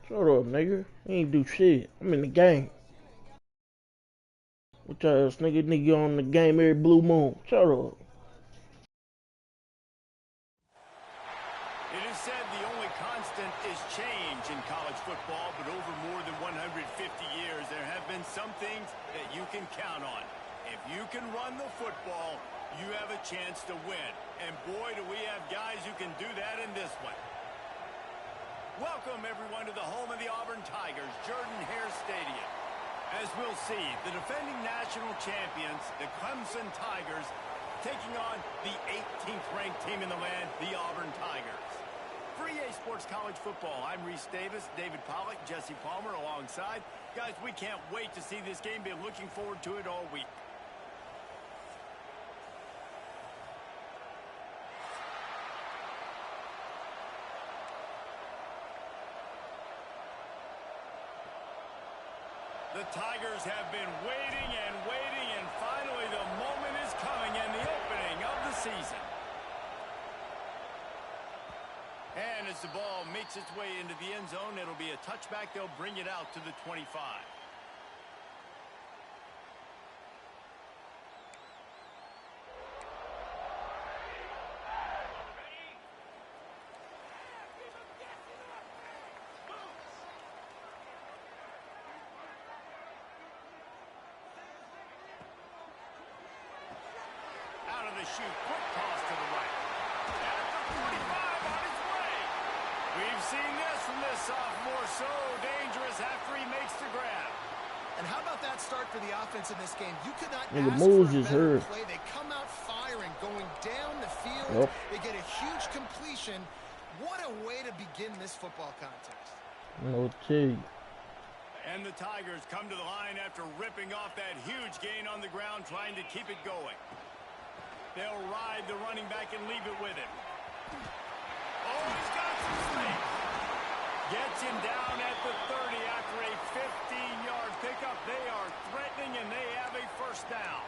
Shut up, nigga. You ain't do shit. I'm in the game. What ass nigga on the game every blue moon? Shut up. It is said the only constant is change in college football, but over more than 150 years, there have been some things that you can count on. If you can run the football, you have a chance to win. And boy, do we have guys who can do that in this one. Welcome, everyone, to the home of the Auburn Tigers, Jordan-Hare Stadium. As we'll see, the defending national champions, the Clemson Tigers, taking on the 18th ranked team in the land, the Auburn Tigers. For EA Sports College Football, I'm Reese Davis, David Pollack, Jesse Palmer alongside. Guys, we can't wait to see this game. Been looking forward to it all week. The Tigers have been waiting, and finally the moment is coming, and the opening of the season. And as the ball makes its way into the end zone, it'll be a touchback. They'll bring it out to the 25. Out of the chute, quick toss to the right. At the 45 on his way. We've seen this from this sophomore, so dangerous after he makes the grab. And how about that start for the offense in this game? You could not Nigga, ask Moles for a just better hurt. play. They come out firing, going down the field. Yep. They get a huge completion. What a way to begin this football contest. No tea. And the Tigers come to the line after ripping off that huge gain on the ground, trying to keep it going. They'll ride the running back and leave it with him. Oh, he's got some space. Gets him down at the 30 after a 15-yard pickup. They are threatening, and they have a first down.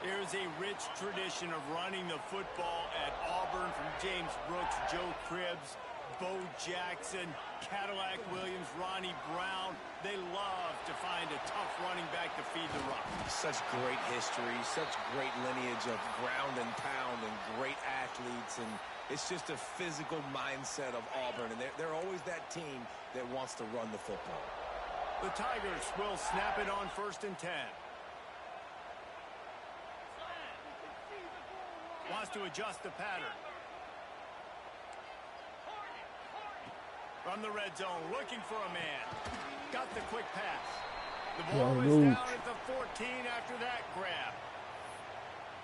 There's a rich tradition of running the football at Auburn from James Brooks, Joe Cribbs, Bo Jackson, Cadillac Williams, Ronnie Brown. They love to find a tough running back to feed the run. Such great history, such great lineage of ground and pound and great athletes, and it's just a physical mindset of Auburn, and they're always that team that wants to run the football. The Tigers will snap it on 1st and 10. Wants to adjust the pattern. From the red zone, looking for a man. Got the quick pass. The ball is down at the 14 after that grab.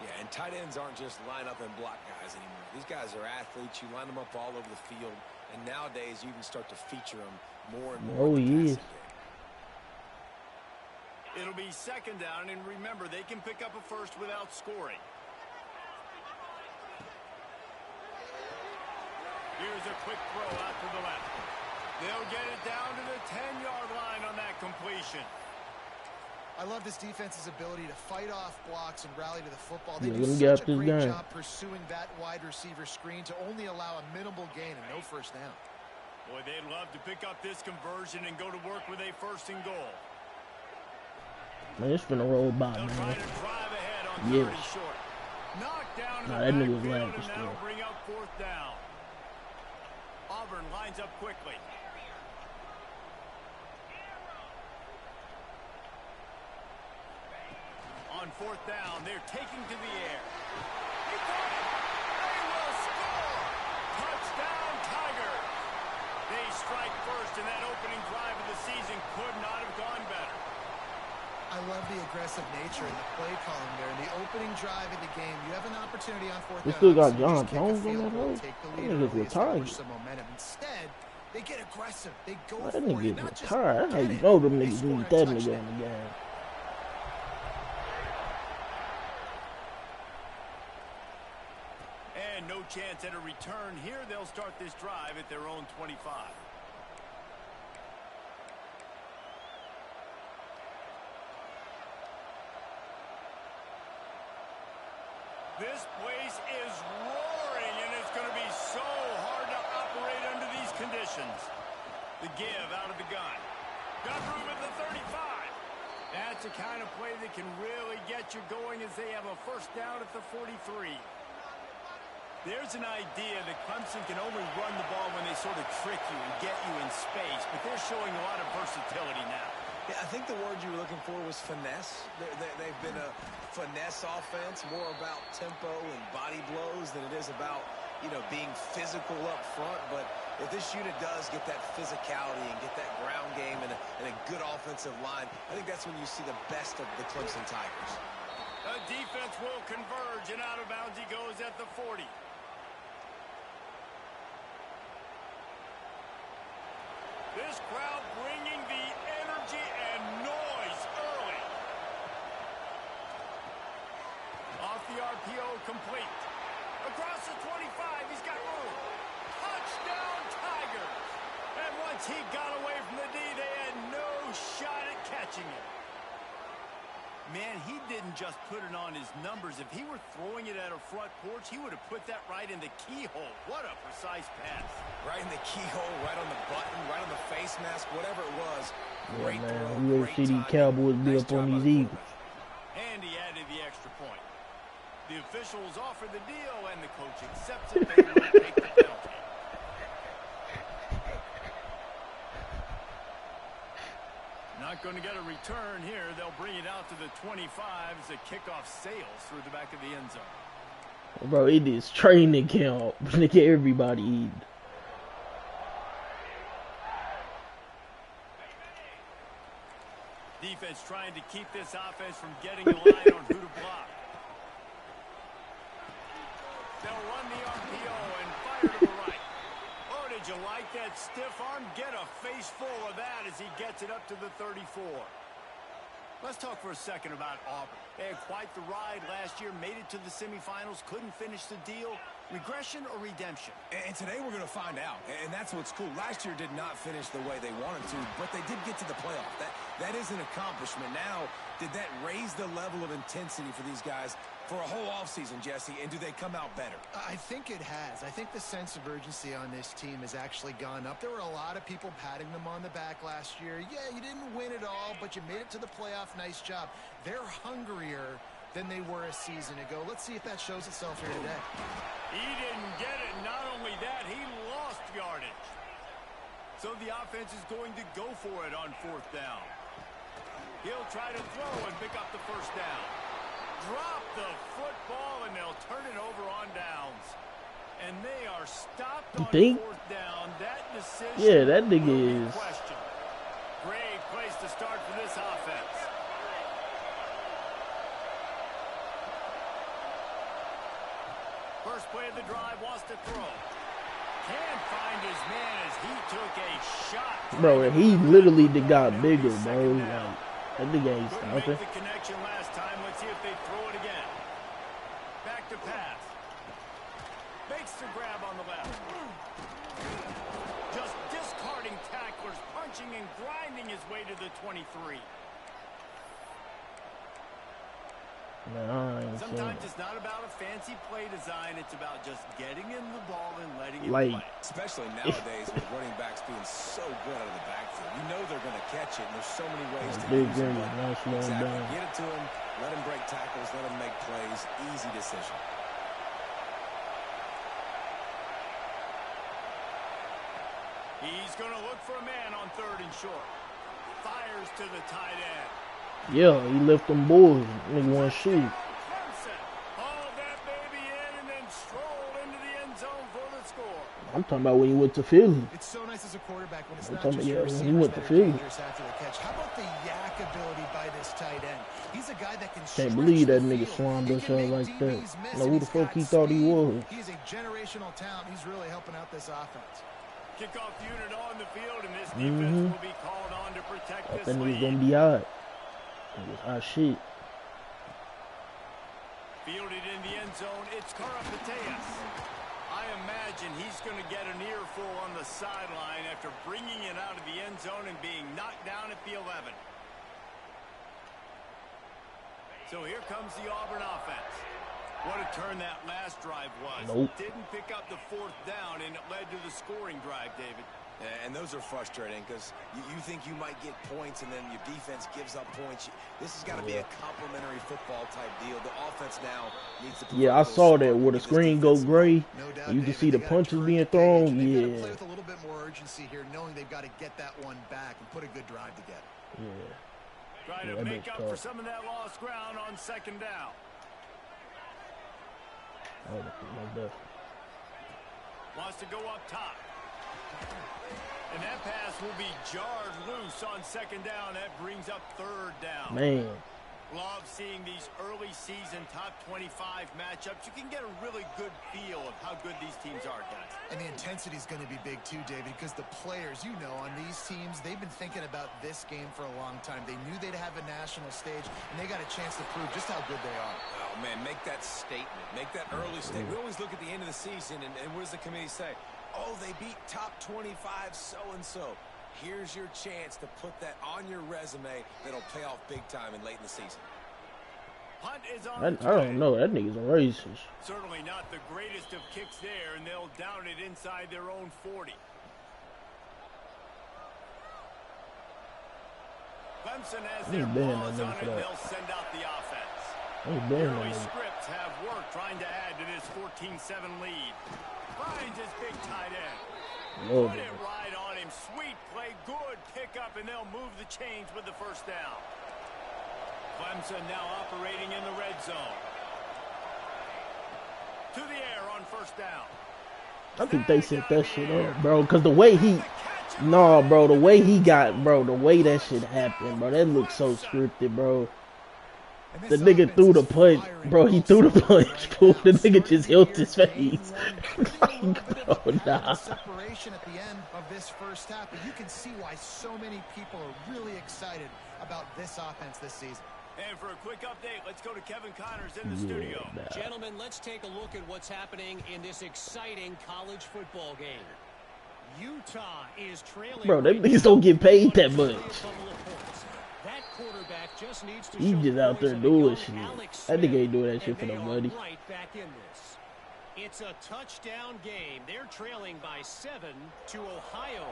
Yeah, and tight ends aren't just line up and block guys anymore. These guys are athletes. You line them up all over the field, and nowadays you can start to feature them more and more. Oh, yeah. It'll be 2nd down, and remember, they can pick up a first without scoring. Here's a quick throw out to the left. They'll get it down to the 10-yard line on that completion. I love this defense's ability to fight off blocks and rally to the football. They Yeah, do let me such get a this great game. job pursuing that wide receiver screen to only allow a minimal gain and no first down. Boy, they'd love to pick up this conversion and go to work with a 1st and goal. Man, it's finna roll by, They'll try man. to drive ahead on 3rd Yes. and short. Knocked down in Nah, the that nigga was backfield, laughing and still. that'll bring up 4th down. Auburn lines up quickly. On 4th down, they're taking to the air. He caught it. They will score. Touchdown, Tigers. They strike first, and that opening drive of the season could not have gone better. I love the aggressive nature and the play calling there. In the opening drive of the game, you have an opportunity on 4th They down. still got So you John just kick a Jones on field that goal, hoe? take the That lead nigga's early, establish retired. some momentum. Instead, they get aggressive. They go That for it. nigga Not just retired. That's how get you it, know them they niggas score need a that nigga touchdown. in the game. And no chance at a return here. They'll start this drive at their own 25. This place is roaring, and it's going to be so hard to operate under these conditions. The give out of the gun. Got room at the 35. That's the kind of play that can really get you going as they have a first down at the 43. There's an idea that Clemson can only run the ball when they sort of trick you and get you in space, but they're showing a lot of versatility now. Yeah, I think the word you were looking for was finesse. They've been a finesse offense, more about tempo and body blows than it is about, being physical up front. But if this unit does get that physicality and get that ground game and a good offensive line, I think that's when you see the best of the Clemson Tigers. The defense will converge, and out of bounds he goes at the 40. This crowd bringing the energy and noise early. Off the RPO, complete. Across the 25, he's got room. Touchdown, Tigers. And once he got away from the D, they had no shot at catching him. Man, he didn't just put it on his numbers. If he were throwing it at a front porch, he would have put that right in the keyhole. What a precise pass. Right in the keyhole, right on the button, right on the face mask, whatever it was. Yeah, Great man. throw, We ever great see these timing. Cowboys be Nice up on job by these the Eagles. quarterback. And he added the extra point. The officials offer the deal, and the coach accepts it. They will take the penalty. Not going to get a return here. They'll bring it out to the 25 as the kickoff sails through the back of the end zone. Bro, it is training camp. Look at everybody eating. Defense trying to keep this offense from getting a line on who to block. They'll run the RPO and fire to the right. Oh, did you like that stiff arm? Get a face full of that as he gets it up to the 34. Let's talk for a second about Auburn. They had quite the ride last year, made it to the semifinals, couldn't finish the deal. Regression or redemption? And today we're going to find out. And that's what's cool. Last year did not finish the way they wanted to, but they did get to the playoff. That is an accomplishment. Now, did that raise the level of intensity for these guys for a whole offseason, Jesse? And do they come out better? I think it has. I think the sense of urgency on this team has actually gone up. There were a lot of people patting them on the back last year. Yeah, you didn't win it all, but you made it to the playoff. Nice job. They're hungrier than they were a season ago. Let's see if that shows itself here today. He didn't get it. Not only that, he lost yardage. So the offense is going to go for it on fourth down. He'll try to throw and pick up the first down. Drop the football, and they'll turn it over on downs. And they are stopped on fourth down. That decision, yeah, that nigga is questioned. Great place to start for this offense. First play of the drive, wants to throw. Can't find his man as he took a shot. bro. He literally got bigger, bro. Like, that nigga ain't stopping. Couldn't make the connection last time. Let's see if they throw it again. Back to pass. Makes the grab on the left. Just discarding tacklers, punching and grinding his way to the 23. Nah, Sometimes it's not about a fancy play design. It's about just getting him the ball and letting him like, play. Especially nowadays with running backs being so good out of the backfield. You know they're going to catch it, and there's so many ways to big use it. exactly. Get it to him, let him break tackles, let him make plays. Easy decision. He's going to look for a man on third and short. Fires to the tight end. Yeah, he left them boys. Nigga want to shoot. Hauled that baby in and then strolled into the end zone for the score. I'm talking about when he went to Philly. It's so nice as a quarterback when it's I'm not talking just about, your yeah, when he receivers went that to are Philly. dangerous after the catch. How about the yak ability by this tight end? He's a guy that can Can't believe that nigga field. slammed He us can out make like that. DBs miss, Now, and who the he's fuck got he thought he speed. was? He's a generational talent. He's really helping out this offense. Kickoff unit on the field, and this defense will be called on to protect I this think lead. he's gonna be hot. It was hot shit. Fielded in the end zone, it's Karapateas. I imagine he's going to get an earful on the sideline after bringing it out of the end zone and being knocked down at the 11. So here comes the Auburn offense. What a turn that last drive was. Nope. Didn't pick up the fourth down, and it led to the scoring drive, David. And those are frustrating because you think you might get points and then your defense gives up points. This has got to be a complementary football type deal. The offense now needs to. Yeah, I saw that where the screen go gray. No doubt, You can David, see the punches being thrown. They Yeah. play with a little bit more urgency here, knowing they've got to get that one back and put a good drive together. Yeah. Try to make up for some of that lost ground on second down. Oh, no, Wants to go up top. And that pass will be jarred loose on second down. That brings up third down. man. Love seeing these early season top 25 matchups. You can get a really good feel of how good these teams are, guys. And the intensity is going to be big too, David, because the players, you know, on these teams, they've been thinking about this game for a long time. They knew they'd have a national stage, and they got a chance to prove just how good they are. Oh, man, make that statement. Make that early statement. We always look at the end of the season, and what does the committee say? Oh, they beat top 25 so-and-so. Here's your chance to put that on your resume that'll pay off big time and late in the season. Punt is on. I don't know. That nigga's a racist. Certainly not the greatest of kicks there, and they'll down it inside their own 40. Clemson has their paws on it, and they'll send out the offense. Early scripts have worked trying to add to this 14-7 lead. Finds his big tight end. Put it right on him. Sweet play, good pickup, and they'll move the chains with the first down. Clemson now operating in the red zone. To the air on first down. I think they set that shit up, bro. Because the way he... Nah, bro. The way he got... Bro, the way that shit happened, bro. That looks so scripted, bro. The nigga threw the punch. Bro, he threw the punch. The nigga just held his face. Like, bro, nah. Separation at the end of this first half, but you can see why so many people are really excited about this offense this season. And for a quick update, let's go to Kevin Connors in the studio. Gentlemen, let's take a look at what's happening in this exciting college football game. Utah is trailing. Bro, them niggas don't get paid that much. That quarterback just needs to He just out there doing shit. That nigga ain't doing that shit for no money. Right back in this. It's a touchdown game. They're trailing by 7 to Ohio.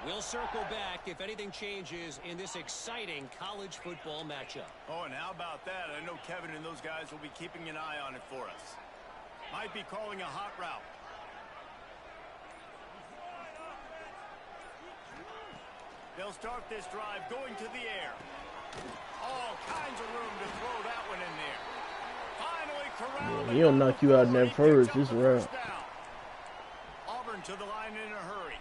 We'll circle back if anything changes in this exciting college football matchup. Oh, and how about that? I know Kevin and those guys will be keeping an eye on it for us. Might be calling a hot route. They'll start this drive going to the air. All kinds of room to throw that one in there. Finally corralled. Yeah, he'll knock you out in that first. This round. Auburn to the line in a hurry.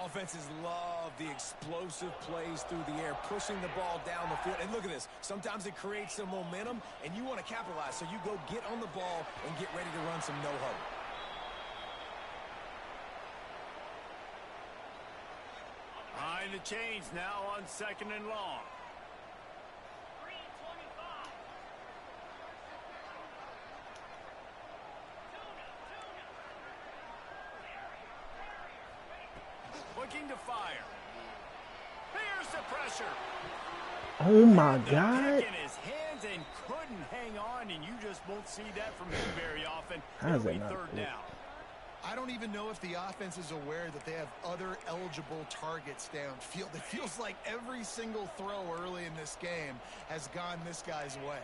Offenses love the explosive plays through the air, pushing the ball down the field. And look at this. Sometimes it creates some momentum, and you want to capitalize. So you go get on the ball and get ready to run some no-huddle. Behind the chains now on second and long. Looking to fire. Here's the pressure. Oh my God. In his hands and couldn't hang on, and you just won't see that from him very often. How's that not third good? down. I don't even know if the offense is aware that they have other eligible targets downfield. It feels like every single throw early in this game has gone this guy's way.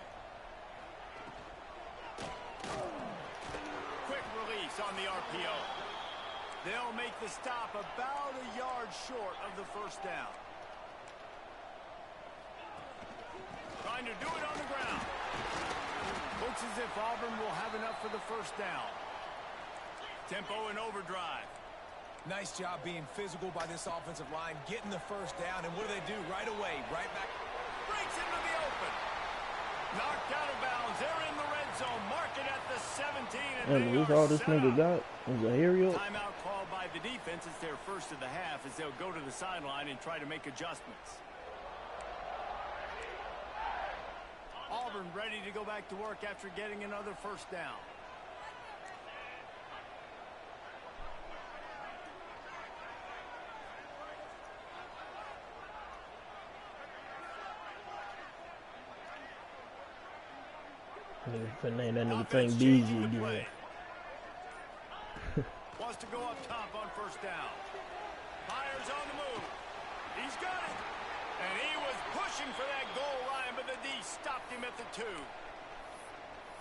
Quick release on the RPO. They'll make the stop about a yard short of the first down. Trying to do it on the ground. Looks as if Auburn will have enough for the first down. Tempo and overdrive. Nice job being physical by this offensive line, getting the first down. And what do? Right away, right back. Breaks into the open. Knocked out of bounds. They're in the red zone. Mark it at the 17. And this all this nigga got was a aerial. Timeout called by the defense. It's their first of the half as they'll go to the sideline and try to make adjustments. Auburn ready to go back to work after getting another first down. That nigga think Beasley again. Wants to go up top on first down. Tigers on the move. He's got it. And he was pushing for that goal line, but the D stopped him at the 2.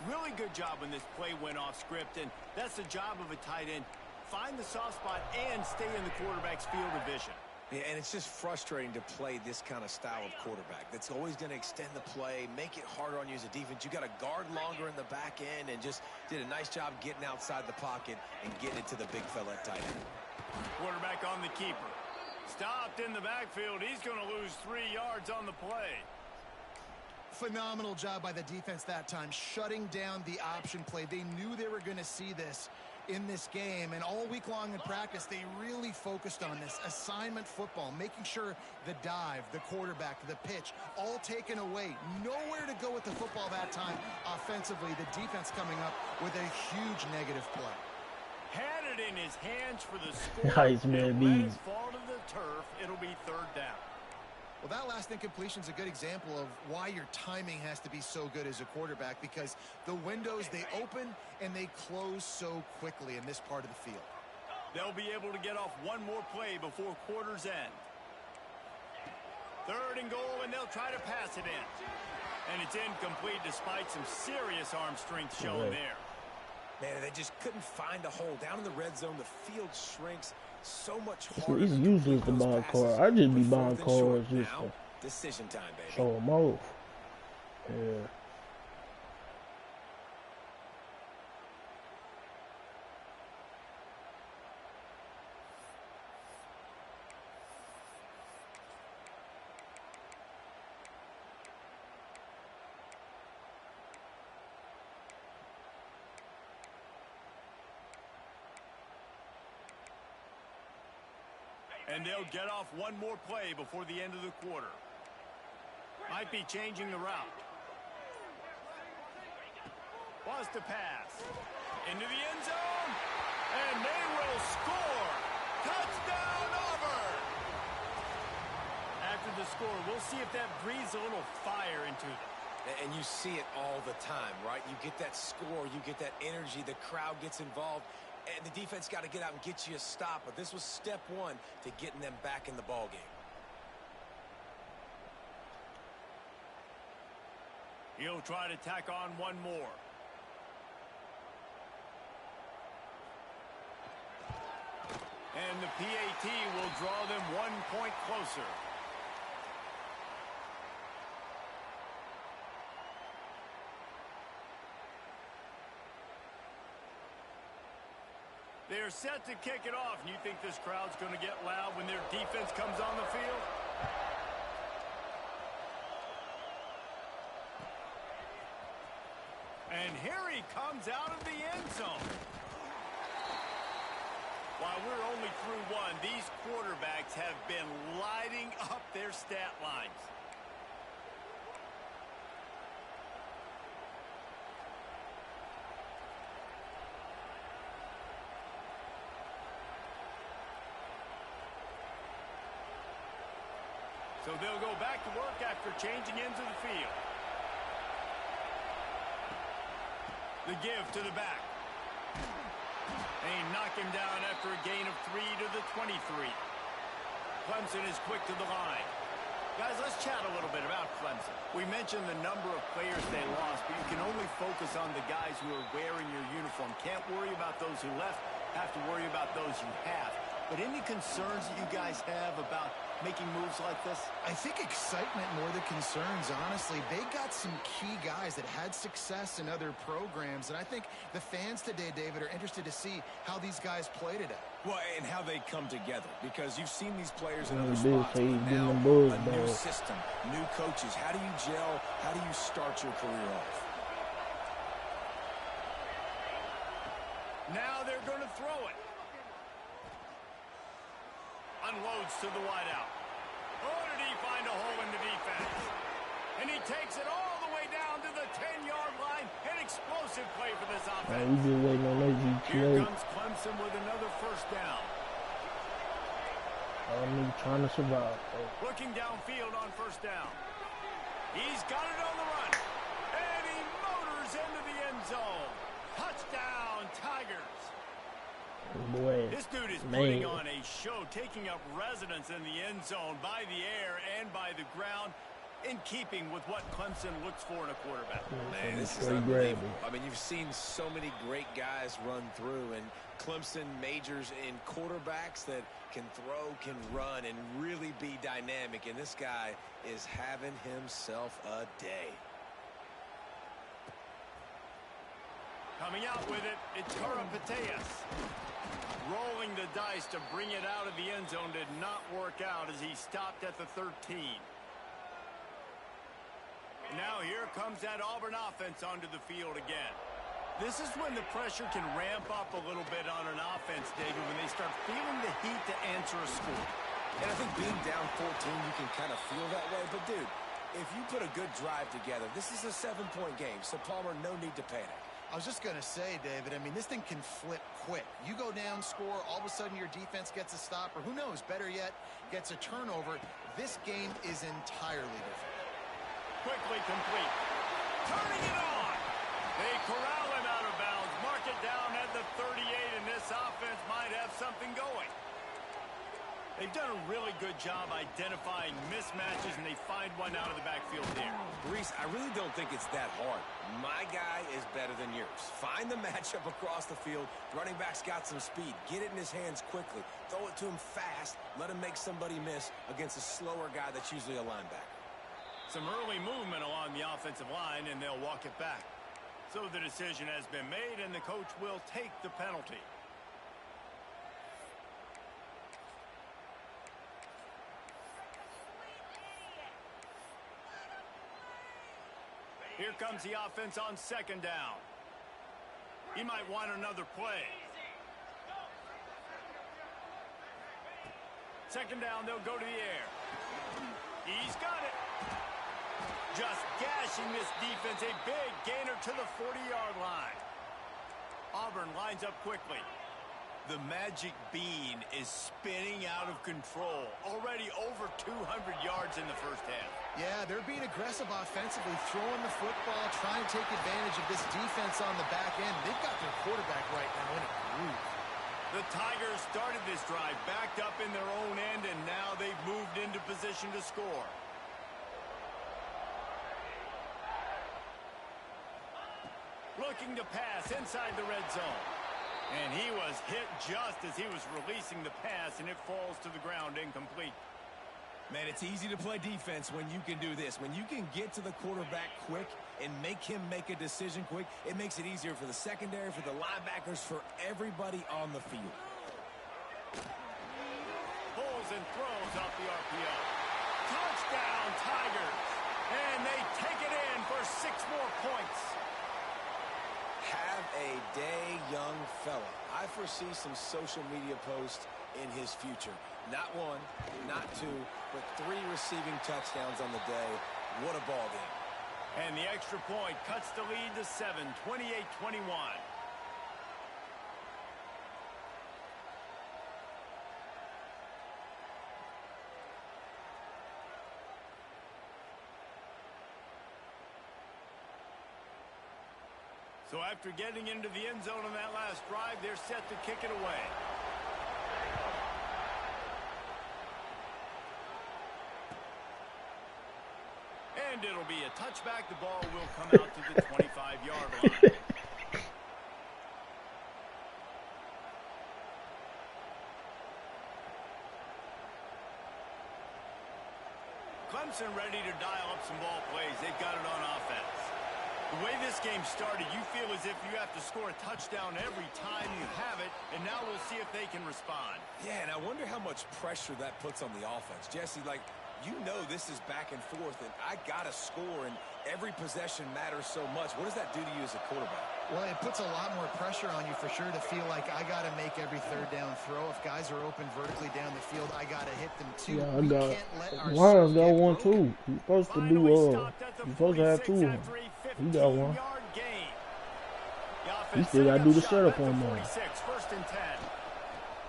Really good job when this play went off script, and that's the job of a tight end. Find the soft spot and stay in the quarterback's field of vision. Yeah, and it's just frustrating to play this kind of style of quarterback. That's always going to extend the play, make it harder on you as a defense. You got to guard longer in the back end, and just did a nice job getting outside the pocket and getting it to the big fella at tight end. Quarterback on the keeper. Stopped in the backfield. He's going to lose 3 yards on the play. Phenomenal job by the defense that time, shutting down the option play. They knew they were going to see this in this game, and all week long in practice, they really focused on this assignment football, making sure the dive, the quarterback, the pitch, all taken away. Nowhere to go with the football that time offensively. The defense coming up with a huge negative play. Had it in his hands for the score. Nice, man. Let it fall to the turf. It'll be 3rd down. Well, that last incompletion is a good example of why your timing has to be so good as a quarterback, because the windows, they open and they close so quickly in this part of the field. They'll be able to get off one more play before quarter's end. 3rd and goal, and they'll try to pass it in. And it's incomplete despite some serious arm strength shown there. Man, they just couldn't find a hole. Down in the red zone, the field shrinks so much harder. He's useless to buying cars. I just be buying cars just to decision time, baby. show them off. Yeah. And they'll get off one more play before the end of the quarter. Might be changing the route. Was to pass. Into the end zone. And they will score. Touchdown, Auburn. After the score, we'll see if that breathes a little fire into them. And you see it all the time, right? You get that score, you get that energy, the crowd gets involved. And the defense got to get out and get you a stop. But this was step 1 to getting them back in the ballgame. He'll try to tack on one more. And the PAT will draw them 1 point closer. They're set to kick it off, and you think this crowd's going to get loud when their defense comes on the field? And here he comes out of the end zone. While we're only through 1, these quarterbacks have been lighting up their stat lines. So they'll go back to work after changing into the field. The give to the back. They knock him down after a gain of 3 to the 23. Clemson is quick to the line. Guys, let's chat a little bit about Clemson. We mentioned the number of players they lost, but you can only focus on the guys who are wearing your uniform. Can't worry about those who left. Have to worry about those you have. But any concerns that you guys have about making moves like this? I think excitement more than concerns, honestly. They got some key guys that had success in other programs, and I think the fans today, David, are interested to see how these guys play today. Well, and how they come together, because you've seen these players in other Big spots. Faye, Now, the Bulls, a new bro. system, new coaches. How do you gel? How do you start your career off? Now they're going to throw it. Unloads to the wideout. Oh, did he find a hole in the defense? And he takes it all the way down to the 10-yard line. An explosive play for this offense. We just waiting on that Here GTA. comes Clemson with another first down. I'm trying to survive, bro. Looking downfield on first down. He's got it on the run. And he motors into the end zone. Touchdown, Tigers. Boy, This dude is man. putting on a show, taking up residence in the end zone by the air and by the ground, in keeping with what Clemson looks for in a quarterback. Man, this is unbelievable. I mean, you've seen so many great guys run through, and Clemson majors in quarterbacks that can throw, can run, and really be dynamic, and this guy is having himself a day. Coming out with it, it's Karapateas. Rolling the dice to bring it out of the end zone did not work out as he stopped at the 13. Now here comes that Auburn offense onto the field again. This is when the pressure can ramp up a little bit on an offense, David, when they start feeling the heat to answer a score. And I think being down 14, you can kind of feel that way. But, dude, if you put a good drive together, this is a 7-point game. So, Palmer, no need to panic. I was just going to say, David, I mean, this thing can flip quick. You go down, score, all of a sudden your defense gets a stop, or who knows, better yet, gets a turnover. This game is entirely different. Quickly complete. Turning it on. They corral him out of bounds. Mark it down at the 38, and this offense might have something going. They've done a really good job identifying mismatches, and they find one out of the backfield there. Reese, I really don't think it's that hard. My guy is better than yours. Find the matchup across the field. Running back's got some speed. Get it in his hands quickly. Throw it to him fast. Let him make somebody miss against a slower guy that's usually a linebacker. Some early movement along the offensive line, and they'll walk it back. So the decision has been made, and the coach will take the penalty. Here comes the offense on second down. He might want another play. Second down, they'll go to the air. He's got it. Just gashing this defense. A big gainer to the 40-yard line. Auburn lines up quickly. The magic bean is spinning out of control. Already over 200 yards in the first half. Yeah, they're being aggressive offensively, throwing the football, trying to take advantage of this defense on the back end. They've got their quarterback right now in a groove. The Tigers started this drive backed up in their own end, and now they've moved into position to score. Looking to pass inside the red zone. And he was hit just as he was releasing the pass, and it falls to the ground incomplete. Man, it's easy to play defense when you can do this. When you can get to the quarterback quick and make him make a decision quick, it makes it easier for the secondary, for the linebackers, for everybody on the field. Pulls and throws off the RPO. Touchdown, Tigers. And they take it in for 6 more points. Have a day, young fella. I foresee some social media posts in his future. Not 1, not 2, but 3 receiving touchdowns on the day. What a ball game. And the extra point cuts the lead to 7, 28-21. So after getting into the end zone on that last drive, they're set to kick it away. And it'll be a touchback. The ball will come out to the 25-yard line. Clemson ready to dial up some ball plays. They've got it on offense. The way this game started, you feel as if you have to score a touchdown every time you have it, and now we'll see if they can respond. Yeah, and I wonder how much pressure that puts on the offense. Jesse, like, you know this is back and forth, and I got to score, and every possession matters so much. What does that do to you as a quarterback? Well, it puts a lot more pressure on you for sure to feel like I got to make every third down throw. If guys are open vertically down the field, I got to hit them too. Yeah, I got Lions got one too. You're supposed to do you're supposed to have 2 of them. He got one. He still got to do the setup on there. First and 10.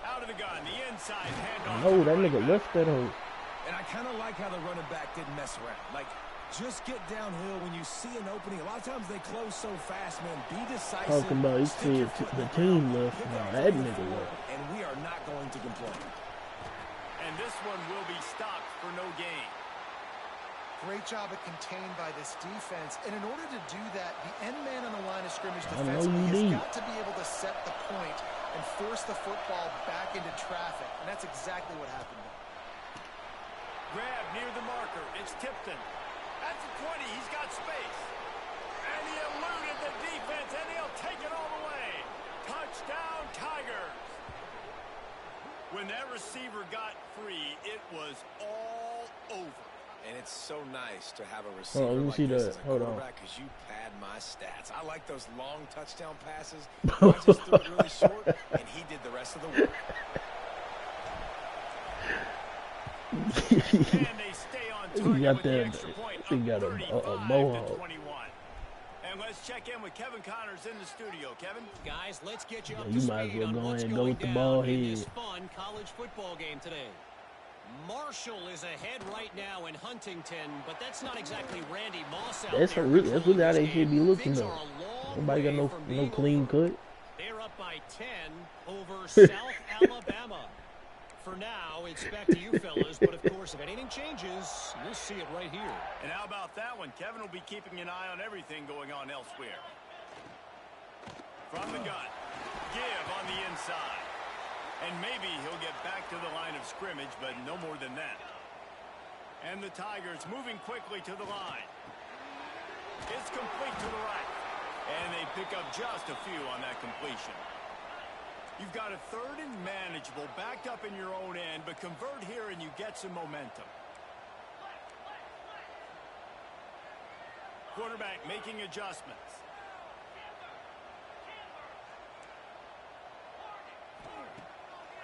Out of the gun, the inside handoff. No, that nigga left that hole. And I kind of like how the running back didn't mess around. Like, Just get downhill when you see an opening. A lot of times they close so fast, man. Be decisive. Talking about he said the team left. Now that nigga left. And we are not going to complain. And this one will be stopped for no gain. Great job at contained by this defense. And in order to do that, the end man on the line of scrimmage defensively has got to be able to set the point and force the football back into traffic. And that's exactly what happened there. Grab near the marker. It's Tipton. At the 20, he's got space. And he eluded the defense, and he'll take it all the way. Touchdown, Tigers. When that receiver got free, it was all over. And it's so nice to have a receiver like this as a quarterback because you pad my stats. I like those long touchdown passes. I just threw it really short, and he did the rest of the work. And they stay on target got with the extra point. He got a mohawk. And let's check in with Kevin Connors in the studio. Kevin? Guys, let's get you up You to might as speed well on go what's ahead and going go with the down ball in this head. fun college football game today. Marshall is ahead right now in Huntington, but that's not exactly Randy Moss out That's there. really how they should be looking Things though. are a long Nobody got way no from being clean over. cut. They're up by 10 over South Alabama. For now, it's back to you fellas, but of course, if anything changes, you'll see it right here. And how about that one? Kevin will be keeping an eye on everything going on elsewhere. From the gun. Give on the inside. And maybe he'll get back to the line of scrimmage, but no more than that. And the Tigers moving quickly to the line. It's complete to the right. And they pick up just a few on that completion. You've got a third and manageable, backed up in your own end, but convert here and you get some momentum. Quarterback making adjustments.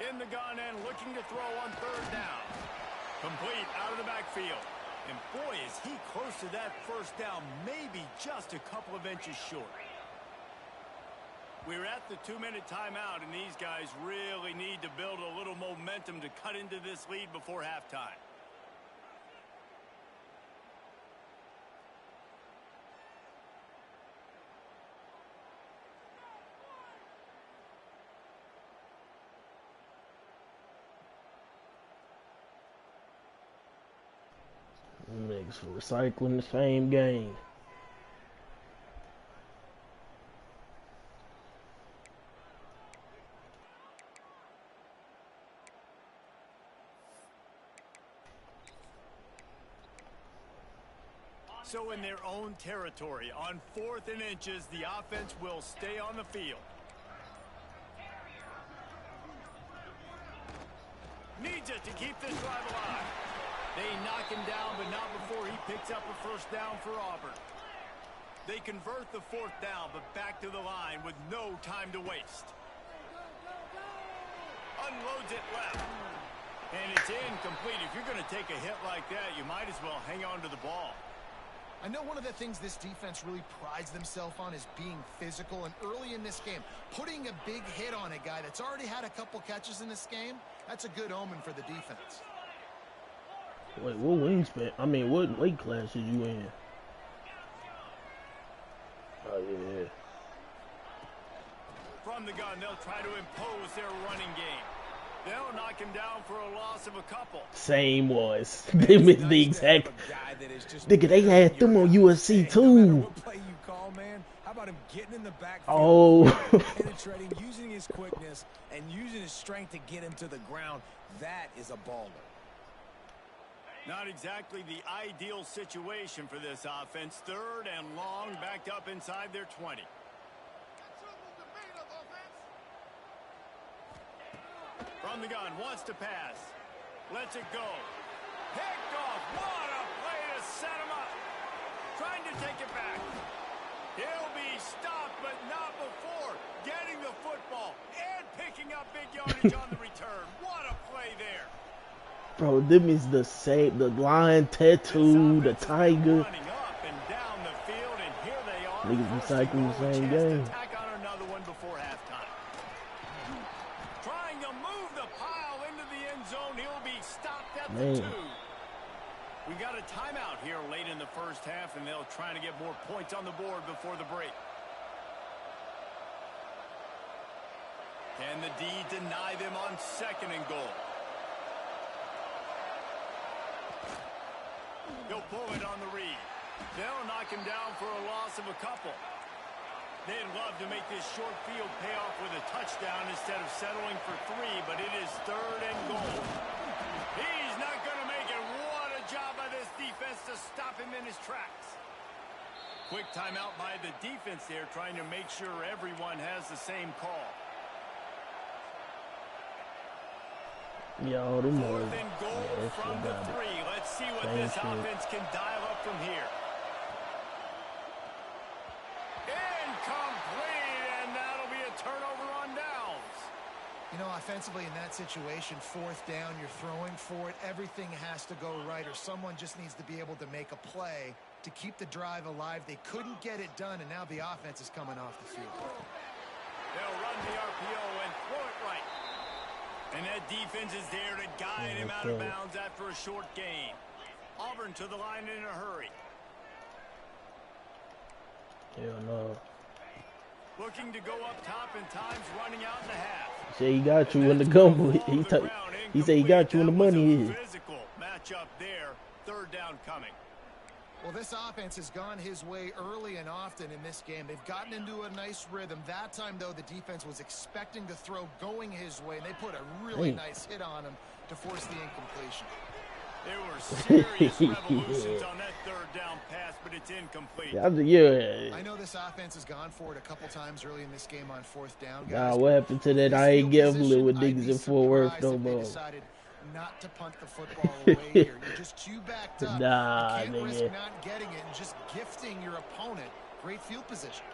In the gun and looking to throw on third down. Complete out of the backfield. And boy, is he close to that first down, maybe just a couple of inches short. We're at the 2-minute timeout, and these guys really need to build a little momentum to cut into this lead before halftime. Niggas for recycling the same game. So in their own territory, on 4th and inches, the offense will stay on the field. Needs it to keep this drive alive. They knock him down, but not before he picks up a first down for Auburn. They convert the 4th down, but back to the line with no time to waste. Unloads it left. And it's incomplete. If you're going to take a hit like that, you might as well hang on to the ball. I know one of the things this defense really prides themselves on is being physical, and early in this game, putting a big hit on a guy that's already had a couple catches in this game, that's a good omen for the defense. Wait, what wingspan? I mean, what weight class is you in? Oh, yeah. From the gun, they'll try to impose their running game. They'll knock him down for a loss of a couple. Same was. They missed the exact. Nigga, they had them on USC too. How about him getting in the backfield, Oh. penetrating, using his quickness, and using his strength to get him to the ground? That is a baller. Not exactly the ideal situation for this offense. 3rd and long, backed up inside their 20. From the gun, wants to pass. Lets it go. Picked off. What a play to set him up. Trying to take it back. He'll be stopped, but not before getting the football and picking up big yardage on the return. What a play there. Bro, them is the same. The lion tattoo, the tiger. Running up and down the field, and here they are. Niggas recycling the same game. Attack on another one before halftime. Trying to move the pile into the end zone. He'll be stopped at the 2. We got a timeout here late in the first half, and they'll try to get more points on the board before the break. Can the D deny them on 2nd and goal? He'll pull it on the read. They'll knock him down for a loss of a couple. They'd love to make this short field pay off with a touchdown instead of settling for 3, but it is 3rd and goal. He's not going to make it. What a job by this defense to stop him in his tracks. Quick timeout by the defense there, trying to make sure everyone has the same call. Yo, them 4th and goal from the 3. Let's see what this offense can dial up from here. Incomplete, and that'll be a turnover on downs. You know, offensively in that situation, 4th down, you're throwing for it. Everything has to go right, or someone just needs to be able to make a play to keep the drive alive. They couldn't get it done, and now the offense is coming off the field. They'll run the RPO and throw it right. And that defense is there to guide him out of bounds after a short gain. Auburn to the line in a hurry. Hell no. Looking to go up top, and time's running out in the half. He said he got you in the gumbo. He said he got you in the money here. Physical matchup there. 3rd down coming. Well, this offense has gone his way early and often in this game. They've gotten into a nice rhythm. That time, though, the defense was expecting the throw going his way, and they put a really nice hit on him to force the incompletion. There were serious revolutions on that 3rd down pass, but it's incomplete. Yeah. I know this offense has gone for it a couple times early in this game on 4th down. Nah, what happened to that? I ain't gambling with niggas in Fort Worth no more. Not to punt the football away here. You're just too backed up. Nah, you can't risk not getting it and just gifting your opponent great field position.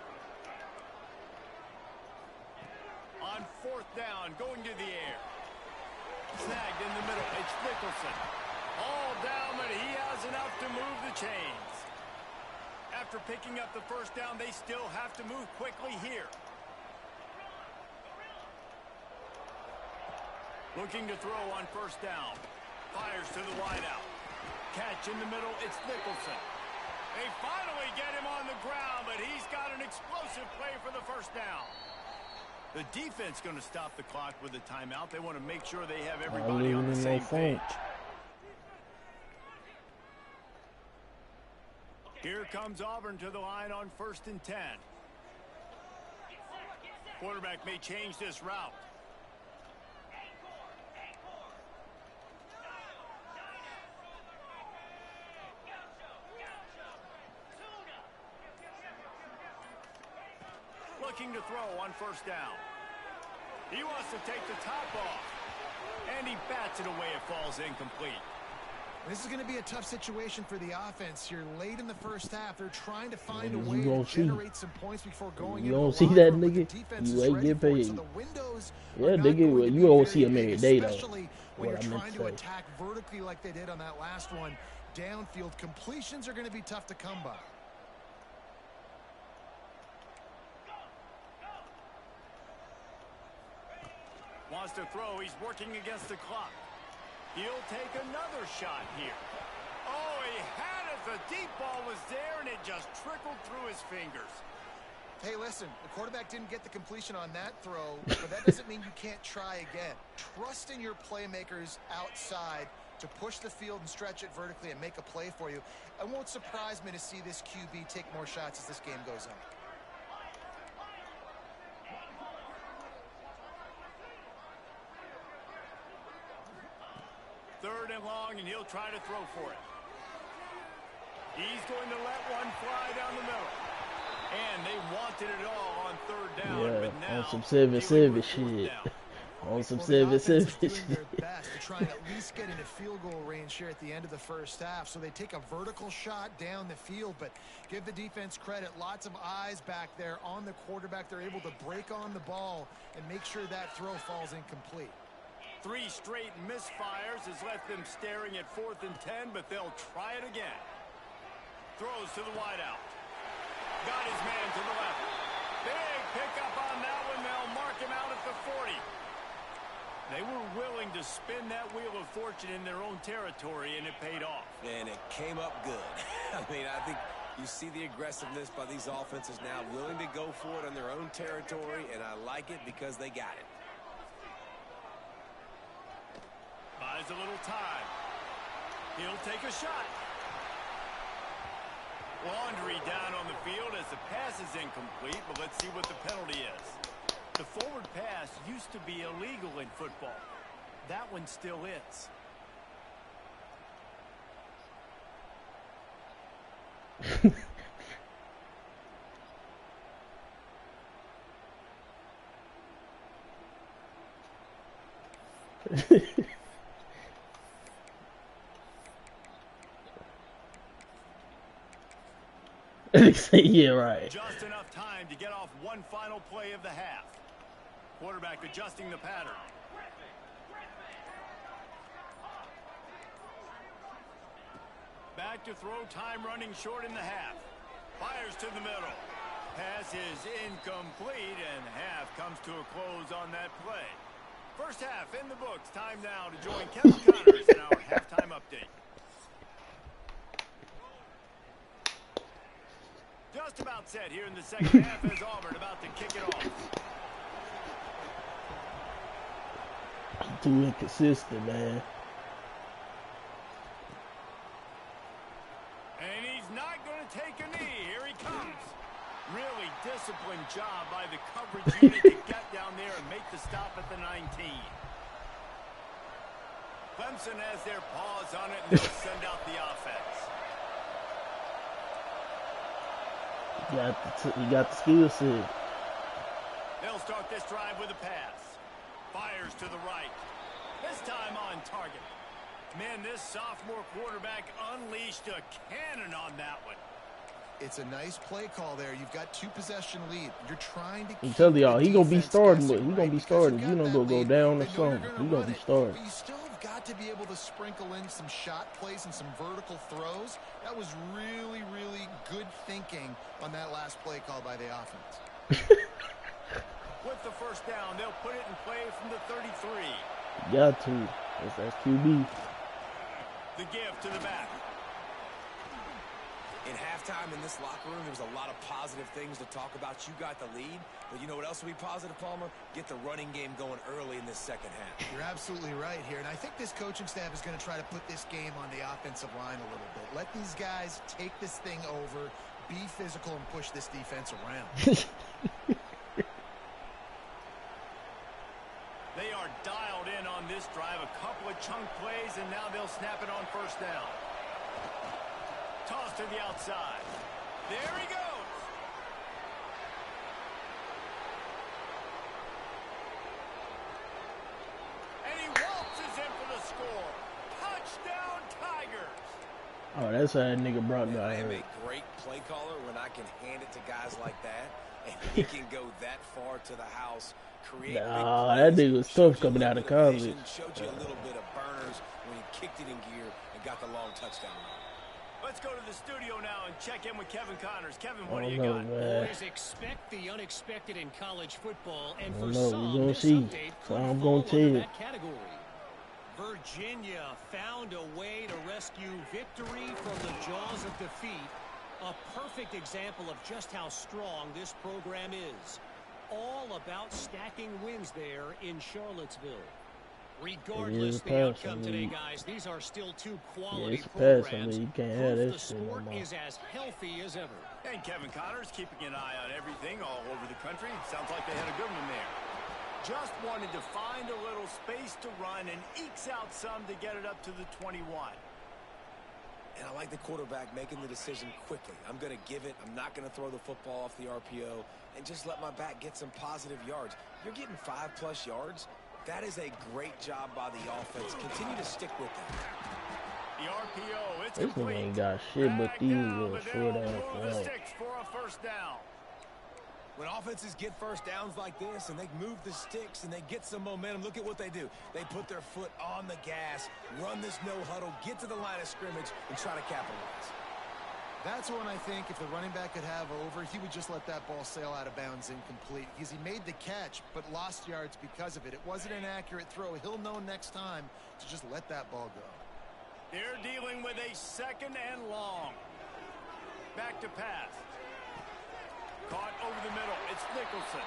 On 4th down, going to the air. Snagged in the middle. It's Nicholson. All down, but he has enough to move the chains. After picking up the 1st down, they still have to move quickly here. Looking to throw on 1st down. Fires to the wideout. Catch in the middle, it's Nicholson. They finally get him on the ground, but he's got an explosive play for the 1st down. The defense going to stop the clock with a timeout. They want to make sure they have everybody on the same page. Here comes Auburn to the line on 1st and 10. Quarterback may change this route. Looking to throw on 1st down. He wants to take the top off. And he bats it away. It falls incomplete. This is going to be a tough situation for the offense here late in the first half. They're trying to find a You way to gonna see. generate some points before going You into don't the see locker that room, but the nigga? defense You is ain't ready get for it, paid. so the windows Yeah, are not nigga, going to you be don't very see him big, every day, though. especially when What I you're meant trying to to say. attack vertically like they did on that last one. Downfield completions are going to be tough to come by. Wants to throw. He's working against the clock. He'll take another shot here. Oh, he had it. The deep ball was there, and it just trickled through his fingers. Hey, listen, the quarterback didn't get the completion on that throw, but that doesn't mean you can't try again. Trust in your playmakers outside to push the field and stretch it vertically and make a play for you. It won't surprise me to see this QB take more shots as this game goes on. Third and long, and he'll try to throw for it. He's going to let one fly down the middle. And they wanted it all on 3rd down. Yeah, but now on some 7-7 shit. On some 7-7 doing shit. their best to try and at least get into field goal range here at the end of the first half. So they take a vertical shot down the field, but give the defense credit. Lots of eyes back there on the quarterback. They're able to break on the ball and make sure that throw falls incomplete. 3 straight misfires has left them staring at 4th and 10, but they'll try it again. Throws to the wideout. Got his man to the left. Big pickup on that one. They'll mark him out at the 40. They were willing to spin that wheel of fortune in their own territory, and it paid off. And it came up good. I mean, I think you see the aggressiveness by these offenses now, willing to go for it on their own territory, and I like it because they got it. Buys a little time. He'll take a shot. Laundry down on the field as the pass is incomplete, but let's see what the penalty is. The forward pass used to be illegal in football. That one still is. Yeah, right. Just enough time to get off one final play of the half. Quarterback adjusting the pattern. Back to throw, time running short in the half. Fires to the middle. Pass is incomplete, and half comes to a close on that play. First half in the books. Time now to join Kevin Connors in our halftime update. Just about set here in the second half as Auburn about to kick it off. Too inconsistent, man. And he's not going to take a knee. Here he comes. Really disciplined job by the coverage unit to get down there and make the stop at the 19. Clemson has their paws on it, and they'll send out the offense. You got the skill set. They'll start this drive with a pass. Fires to the right. This time on target. Man, this sophomore quarterback unleashed a cannon on that one. It's a nice play call there. You've got 2-possession lead. You're trying to. I'm telling y'all, he gonna be starting. He gonna be starting. You know, gonna go down or something. He gonna be starting. But you still have got to be able to sprinkle in some shot plays and some vertical throws. That was really, really good thinking on that last play call by the offense. With the first down, they'll put it in play from the 33. Got to. That's QB. The give to the back. In halftime in this locker room, there was a lot of positive things to talk about. You got the lead, but you know what else will be positive, Palmer? Get the running game going early in this second half. You're absolutely right here, and I think this coaching staff is going to try to put this game on the offensive line a little bit. Let these guys take this thing over, be physical, and push this defense around. They are dialed in on this drive. A couple of chunk plays, and now they'll snap it on first down. Toss to the outside. There he goes. And he waltzes in for the score. Touchdown, Tigers. Oh, that's how that nigga brought me out I am here. a great play caller when I can hand it to guys like that, and he can go that far to the house. Create Nah, that nigga was tough coming out of college. Showed you a little bit of burners when he kicked it in gear and got the long touchdown run. Let's go to the studio now and check in with Kevin Connors. Kevin, I what do don't you know, got? man. Always expect the unexpected in college football, and I for don't know. some, We're gonna this see. update So could I'm fall gonna tell under you. that category. Virginia found a way to rescue victory from the jaws of defeat. A perfect example of just how strong this program is. All about stacking wins there in Charlottesville. Regardless the outcome today, guys, these are still two quality programs. You can't have that The shit no sport more. is as healthy as ever. And Kevin Connors keeping an eye on everything all over the country. Sounds like they had a good one there. Just wanted to find a little space to run and ekes out some to get it up to the 21. And I like the quarterback making the decision quickly. I'm going to give it. I'm not going to throw the football off the RPO and just let my back get some positive yards. You're getting 5+ yards. That is a great job by the offense. Continue to stick with them. The RPO, it's This nigga complete. ain't got shit but Back these down, little but short they'll ass move the routes. sticks for a first down. When offenses get first downs like this and they move the sticks and they get some momentum, look at what they do. They put their foot on the gas, run this no huddle, get to the line of scrimmage, and try to capitalize. That's one I think if the running back could have over, he would just let that ball sail out of bounds incomplete. Because he made the catch, but lost yards because of it. It wasn't an accurate throw. He'll know next time to just let that ball go. They're dealing with a 2nd and long. Back to pass. Caught over the middle. It's Nicholson.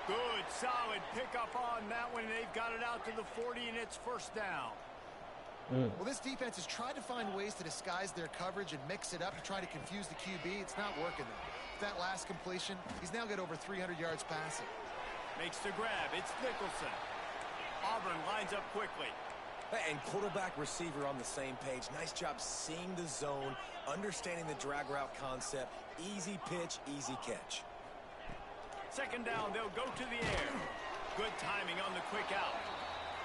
Good, solid pickup on that one. They've got it out to the 40, and it's 1st down. Well, this defense has tried to find ways to disguise their coverage and mix it up to try to confuse the QB. It's not working, though. That last completion, he's now got over 300 yards passing. Makes the grab. It's Nicholson. Auburn lines up quickly. And quarterback receiver on the same page. Nice job seeing the zone, understanding the drag route concept. Easy pitch, easy catch. 2nd down, they'll go to the air. Good timing on the quick out.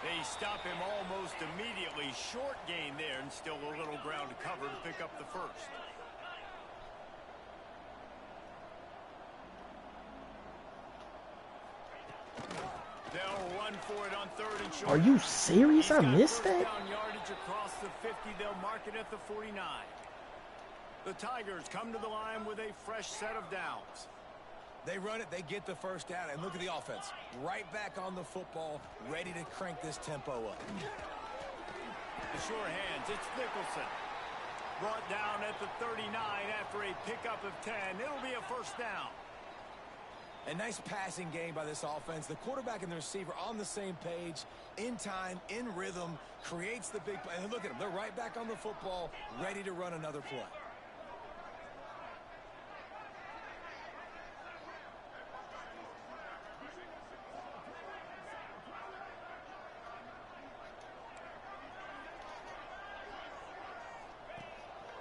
They stop him almost immediately. Short gain there, and still a little ground to cover to pick up the 1st. They'll run for it on 3rd and short. Are you serious? I missed that? Down yardage across the 50. They'll mark it at the 49. The Tigers come to the line with a fresh set of downs. They run it, they get the 1st down, and look at the offense. Right back on the football, ready to crank this tempo up. The sure hands, it's Nicholson. Brought down at the 39 after a pickup of 10. It'll be a 1st down. A nice passing game by this offense. The quarterback and the receiver on the same page, in time, in rhythm, creates the big play. And look at them, they're right back on the football, ready to run another play.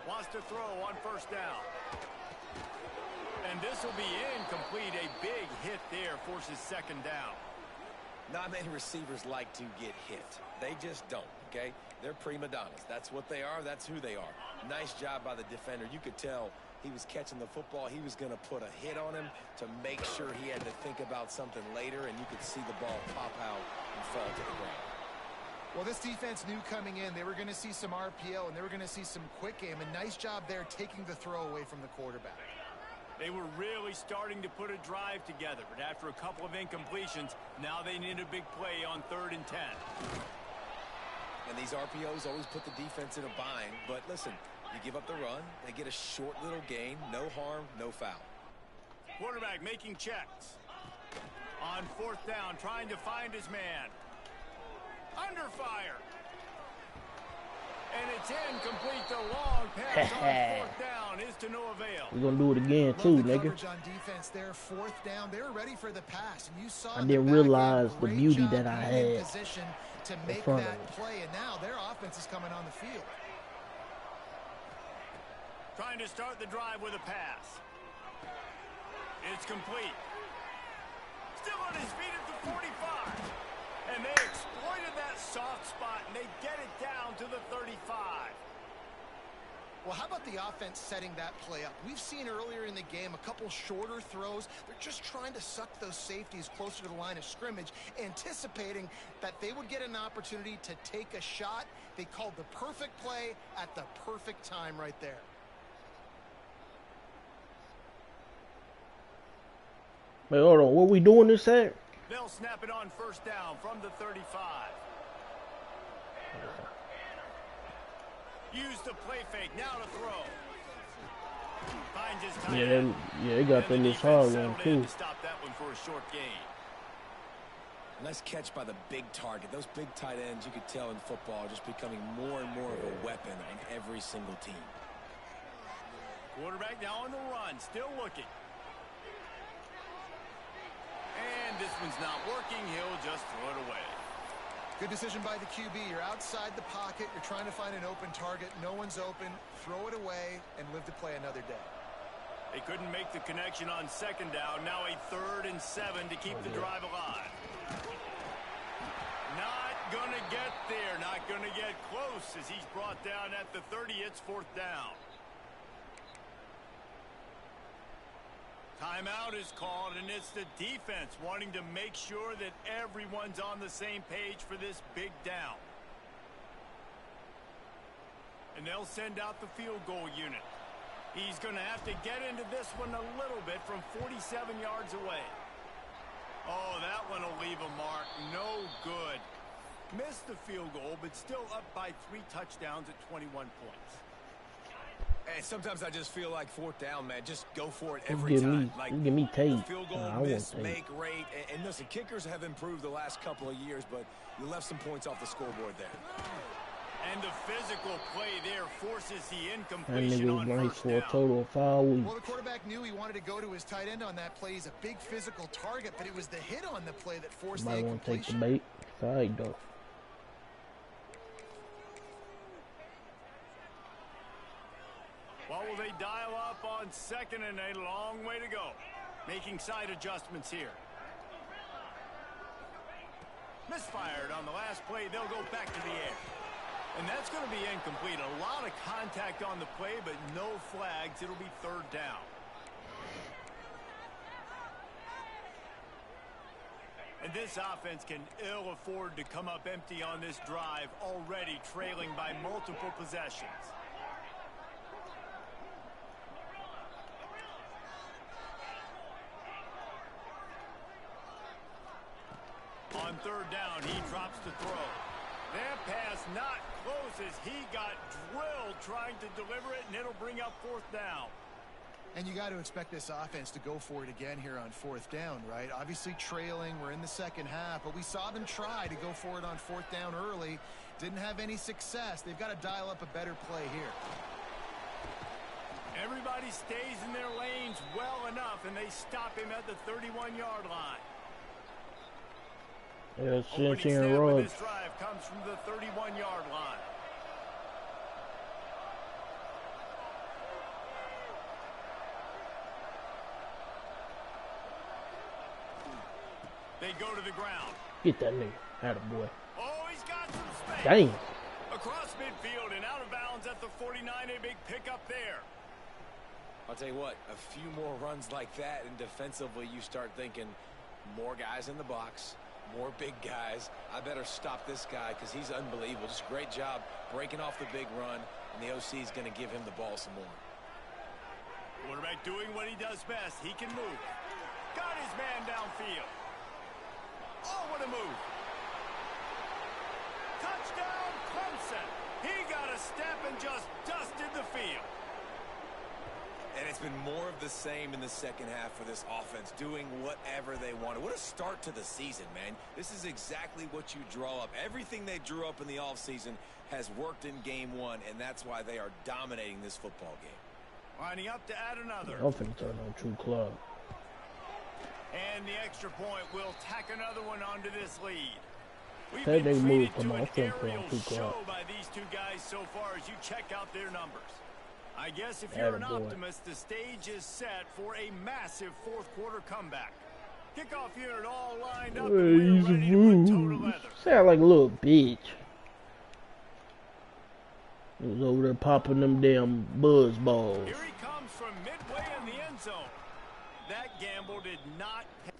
Wants to throw on 1st down. And this will be incomplete. A big hit there forces 2nd down. Not many receivers like to get hit. They just don't, okay? They're prima donnas. That's what they are. That's who they are. Nice job by the defender. You could tell he was catching the football. He was going to put a hit on him to make sure he had to think about something later, and you could see the ball pop out and fall to the ground. Well, this defense knew coming in they were going to see some RPO and they were going to see some quick game. A nice job there taking the throw away from the quarterback. They were really starting to put a drive together, but after a couple of incompletions, now they need a big play on 3rd and 10. And these RPOs always put the defense in a bind. But listen, you give up the run, they get a short little gain, no harm, no foul. Quarterback making checks. On 4th down, trying to find his man. Under fire. And it's incomplete. The long pass on 4th down is to no avail. We're going to do it again, too, nigga. Coverage on defense there, 4th down. They're ready for the pass. And you saw I didn't realize the beauty that I had position to make front that of it. play. And now their offense is coming on the field. Trying to start the drive with a pass. It's complete. Still on his feet at the 45. And they exploited that soft spot, and they get it down to the 35. Well, how about the offense setting that play up? We've seen earlier in the game a couple shorter throws. They're just trying to suck those safeties closer to the line of scrimmage, anticipating that they would get an opportunity to take a shot. They called the perfect play at the perfect time right there. Wait, hold on. What we doing this at? They'll snap it on 1st down from the 35. Use the play fake. Now to throw. Finds his tight end. Yeah, they got them this hard one, too. To stop that one for a short gain. Nice catch by the big target. Those big tight ends, you could tell in football, are just becoming more and more of a weapon on every single team. Quarterback now on the run. Still looking. And this one's not working. He'll just throw it away. Good decision by the QB. You're outside the pocket. You're trying to find an open target. No one's open. Throw it away and live to play another day. They couldn't make the connection on 2nd down. Now a 3rd and 7 to keep the drive alive. Not going to get there. Not going to get close as he's brought down at the 30. It's 4th down. Timeout is called, and it's the defense wanting to make sure that everyone's on the same page for this big down. And they'll send out the field goal unit. He's going to have to get into this one a little bit from 47 yards away. Oh, that one will leave a mark. No good. Missed the field goal, but still up by 3 touchdowns at 21 points. And sometimes I just feel like 4th down, man. Just go for it You every time. give me tape. Field goal I miss, want tape. make rate. And listen, kickers have improved the last couple of years, but you left some points off the scoreboard there. And the physical play there forces the That incompletion nigga on was nice first for a down. total of 5 weeks. Well, the quarterback knew he wanted to go to his tight end on that play. He's a big physical target, but it was the hit on the play that forced the Might want to take the incompletion. bait. Sorry, though. Well, will they dial up on 2nd and a long way to go? Making side adjustments here. Misfired on the last play. They'll go back to the air. And that's going to be incomplete. A lot of contact on the play, but no flags. It'll be 3rd down. And this offense can ill afford to come up empty on this drive, already trailing by multiple possessions. On 3rd down, he drops to throw. That pass not close as he got drilled trying to deliver it, and it'll bring up 4th down. And you got to expect this offense to go for it again here on 4th down, right? Obviously trailing. We're in the 2nd half, but we saw them try to go for it on 4th down early. Didn't have any success. They've got to dial up a better play here. Everybody stays in their lanes well enough, and they stop him at the 31-yard line. Yeah, Opening Cincy snap and of Ruggs. this drive comes from the 31-yard line. They go to the ground. Get that nigga. Attaboy. Oh, he's got some space. Dang. Across midfield and out of bounds at the 49. A big pickup there. I'll tell you what, a few more runs like that, and defensively you start thinking more guys in the box, more big guys. I better stop this guy because he's unbelievable. Just great job breaking off the big run, and the OC is going to give him the ball some more. Quarterback doing what he does best. He can move. Got his man downfield. Oh, what a move. Touchdown, Clemson. He got a step and just dusted the field. And it's been more of the same in the 2nd half for this offense, doing whatever they wanted. What a start to the season, man. This is exactly what you draw up. Everything they drew up in the offseason has worked in game 1, and that's why they are dominating this football game. Lining up to add another. I'm finna turn on True Club. And the extra point will tack another one onto this lead. We've Said they been moved. treated Come to on, an I'm finna put on aerial True show Club. by these two guys so far as you check out their numbers. I guess if you're an Attaboy. optimist, the stage is set for a massive 4th quarter comeback. Kickoff unit all lined up, and we're He's ready to put toe to rude. leather. Sound like a little bitch. He was over there popping them damn buzz balls. Here he comes from midway in the end zone. That gamble did not pay.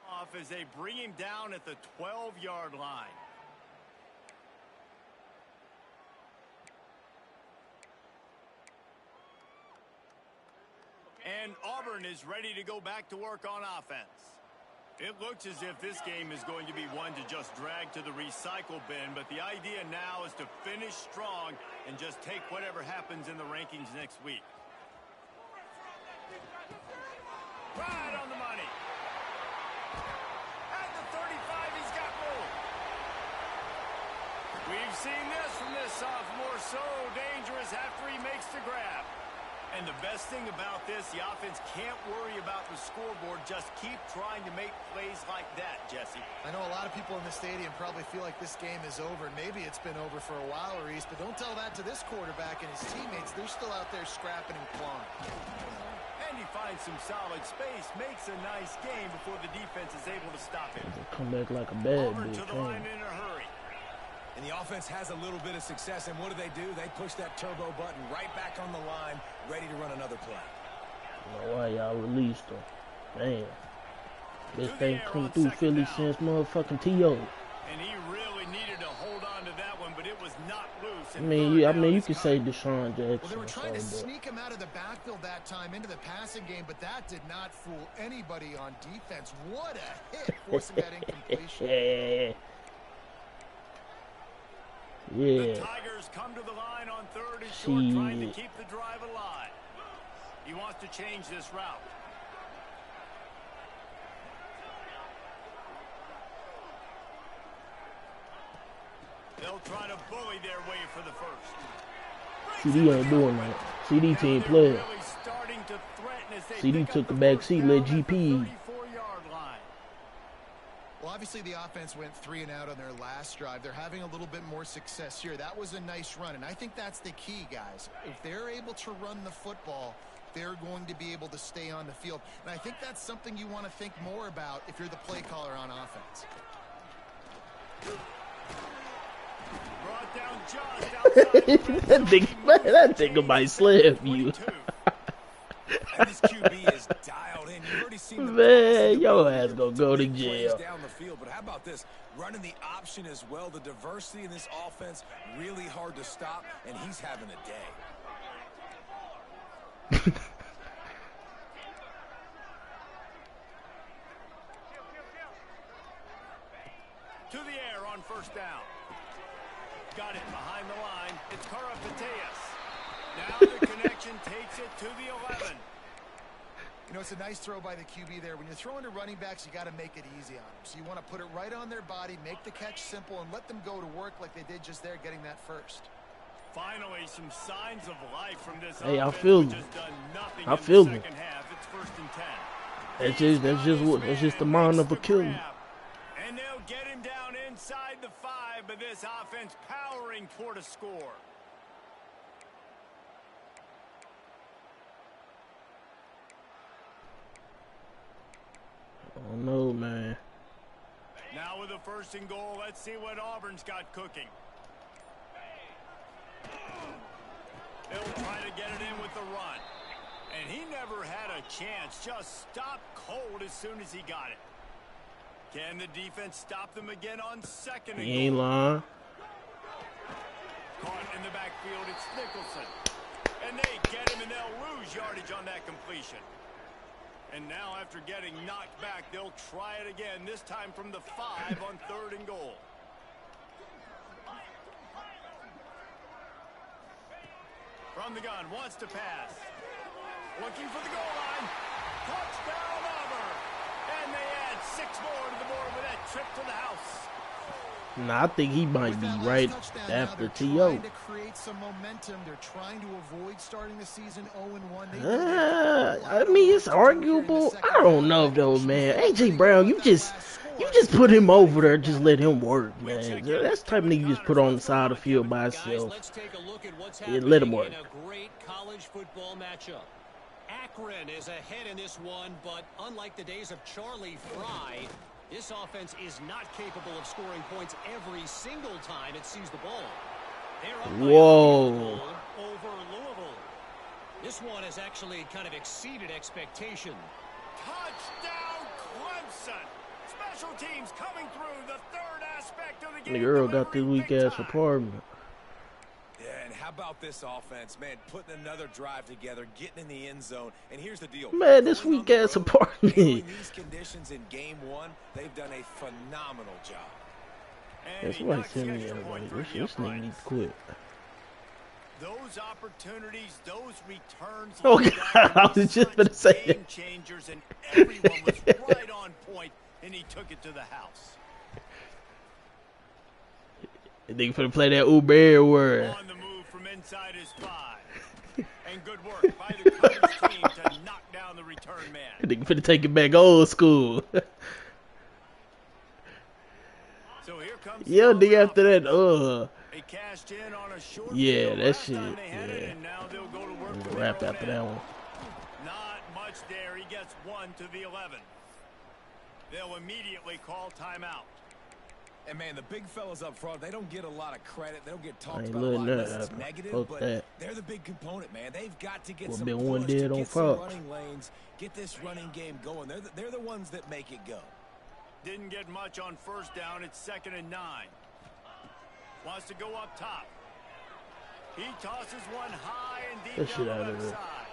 Off as they bring him down at the 12-yard line. And Auburn is ready to go back to work on offense. It looks as if this game is going to be one to just drag to the recycle bin, but the idea now is to finish strong and just take whatever happens in the rankings next week. Right on the money. At the 35, he's got room. We've seen this from this sophomore, so dangerous after he makes the grab. And the best thing about this, the offense can't worry about the scoreboard. Just keep trying to make plays like that, Jesse. I know a lot of people in the stadium probably feel like this game is over. Maybe it's been over for a while, Reese, but don't tell that to this quarterback and his teammates. They're still out there scrapping and clawing. And he finds some solid space, makes a nice game before the defense is able to stop him. Come back like a bad Auburn to bitch. the line in a hurry. And the offense has a little bit of success, and what do? They push that turbo button right back on the line, ready to run another play. I don't know why y'all released him. Man. Best thing come through Philly since motherfucking T.O. And he really needed to hold on to that one, but it was not loose. I mean, you can say Deshaun Jackson. Well, they were trying to but sneak him out of the backfield that time into the passing game, but that did not fool anybody on defense. What a hit, forcing that incompletion. Yeah. The Tigers come to the line on 3rd and short, trying to keep the drive alive. He wants to change this route. They'll try to bully their way for the first. CD ain't doing that. CD team player. CD took the back seat, let GP. Well, obviously the offense went 3 and out on their last drive. They're having a little bit more success here. That was a nice run, and I think that's the key, guys. If they're able to run the football, they're going to be able to stay on the field. And I think that's something you want to think more about if you're the play caller on offense. Brought down just outside. that nigga might slap you. And this QB is dialed in. You've already seen the Man, your ass gonna go to jail. Down the field, but how about this? Running the option as well. The diversity in this offense, really hard to stop, and he's having a day. To the air on 1st down. Got it behind the line. It's Karapateas. Now the connection takes it to the 11. You know, it's a nice throw by the QB there. When you're throwing to running backs, you got to make it easy on them. So you want to put it right on their body, make the catch simple, and let them go to work like they did just there, getting that first. Finally, some signs of life from this Hey, I offense, feel which you. has done nothing I in feel the you. second half. It's 1st and 10. That's just the mind of a killer. And they'll get him down inside the 5, but this offense powering toward a score. Oh no, man. Now with the 1st and goal, let's see what Auburn's got cooking. They'll try to get it in with the run. And he never had a chance. Just stopped cold as soon as he got it. Can the defense stop them again on 2nd and goal? He ain't lying. Caught in the backfield, it's Nicholson. And they get him, and they'll lose yardage on that completion. And now after getting knocked back, they'll try it again, this time from the 5 on 3rd and goal. From the gun, wants to pass. Looking for the goal line. Touchdown, Auburn. And they add 6 more to the board with that trip to the house. Nah, I think he might be right after T.O. Trying to create some momentum. They're trying to avoid starting the season 0-1. I mean, it's arguable. I don't know though, man. AJ Brown, you just put him over there, just let him work, man. That's the type of nigga you just put on the side of the field by himself. Let's take a look at what's Yeah, let him happening work. in a great college football matchup. Akron is ahead in this one, but unlike the days of Charlie Fry, this offense is not capable of scoring points every single time it sees the ball. They're up by a Whoa. field goal over Louisville. This one has actually kind of exceeded expectation. Touchdown, Clemson. Special teams coming through, the 3rd aspect of the game. Nigga Earl got this weak ass apartment. Yeah, and how about this offense, man? Putting another drive together, getting in the end zone. And here's the deal. Man, this Going on weak the ass road, apartment. handling these conditions in game 1, they've done a phenomenal job. And That's he why I knocks send the me extra everybody. point for This the nigga needs to uprights. quit. Those opportunities, those returns. Oh, like God, that I can be was just such gonna say game that. changers, and everyone was right on point, and he took it to the house. Nigga finna play that Uber word. On the move from inside his 5. And good work by the coverage team to knock down the return man. Nigga finna take it back old school. So here comes Yeah, the nigga after offense. that, They cashed in on a short Yeah, field that last shit, time they had it, yeah. and now they'll go to work with Rap their own after that end. one. Not there. He gets 1 to the 11. They'll immediately call timeout. And, man, the big fellas up front, they don't get a lot of credit. They don't get I talked ain't about a lot letting unless that it's happen. negative, Fuck but that. they're the big component, man. They've got to get What some been push one to dead on get some Fox. running lanes, get this running game going. They're the ones that make it go. Didn't get much on first down. It's 2nd and 9. Wants to go up top. He tosses one high and deep That down shit the out of left there. side.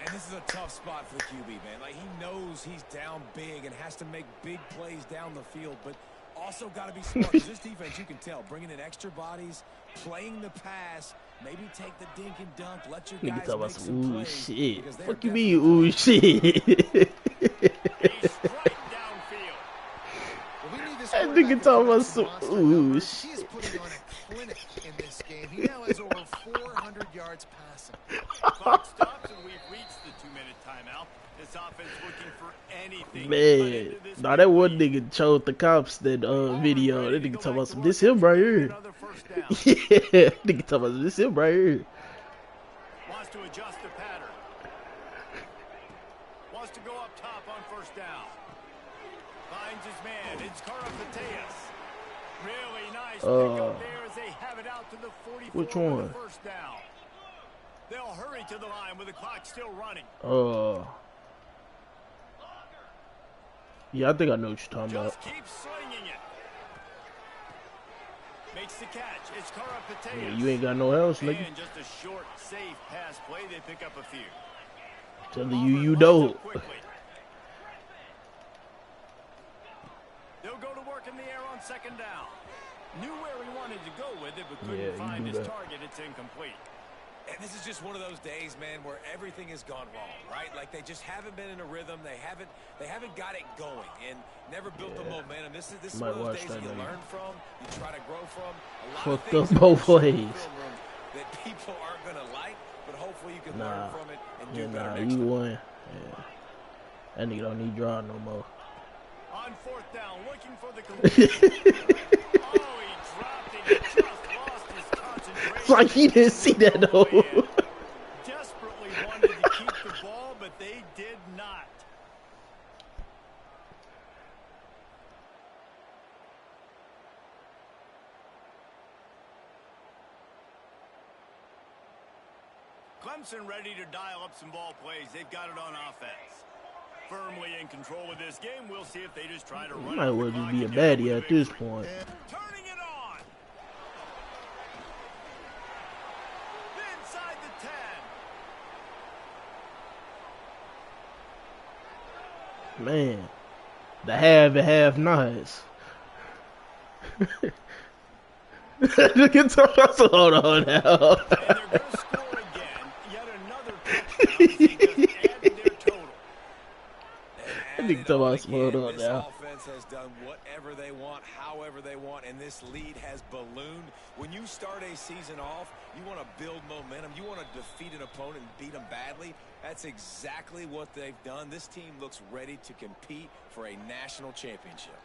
And this is a tough spot for the QB, man. Like, he knows he's down big and has to make big plays down the field, but also got to be smart. Because this defense, you can tell, bringing in extra bodies, playing the pass, maybe take the dink and dunk, let your Nigga guys talk make about some some ooh plays. shit. Because they Fuck are you mean definitely ooh shit? He's straight downfield. Well, we need this That quarterback nigga to talking put up about some some monster ooh numbers. He is shit. putting on a clinic in this game. He now has over 400 yards passing. Clock stops, and we've reached the 2-minute timeout. This offense looking for anything. Man, nah, that one nigga showed the cops that video. That nigga talking about some this him right here. Yeah, nigga talking about this him right here. Wants to adjust the pattern. Wants to go up top on first down. Finds his man. It's Karapateas. Really nice pickup there as they have it out to the 44 Which with one? the first down. They'll hurry to the line with the clock still running. Yeah, I think I know what you're talking about. Just keep slinging it. Makes the catch. It's Karapateas. Yeah, you ain't got no else, nigga. And just a short, safe pass play. They pick up a few. Telling you, you Auburn know. lines up quickly. They'll go to work in the air on 2nd down. Knew where he wanted to go with it, but couldn't Yeah, you find do his that. target. It's incomplete. And this is just one of those days, man, where everything has gone wrong, right? Like, they just haven't been in a rhythm. They haven't got it going and never built the momentum. This is one Might of those watch days that that you later. learn from, you try to grow from. A lot Fucked of things up that both you show in the ways. film room that people aren't going to like, but hopefully you can Nah. learn from it and do Yeah, better nah, next you time. won. Yeah. That nigga don't need draw no more. On 4th down, looking for the completion. Oh, he dropped it. He just lost his concentration. It's like he didn't see that though. Desperately wanted to keep the ball, but they did not. Clemson ready to dial up some ball plays. They've got it on offense. Firmly in control of this game. We'll see if they just try to run Might out the well just clock be a and get baddie the at this victory. point. Turning it on. Inside the 10. Man, the have and have nots. Look at Thomas. Hold on now. And they're going to score again. Yet another touchdown. They just added their total. I think Thomas. Hold on This now. offense has done whatever they want, however they want, and this lead has ballooned. When you start a season off, you want to build momentum. You want to defeat an opponent and beat them badly. That's exactly what they've done. This team looks ready to compete for a national championship.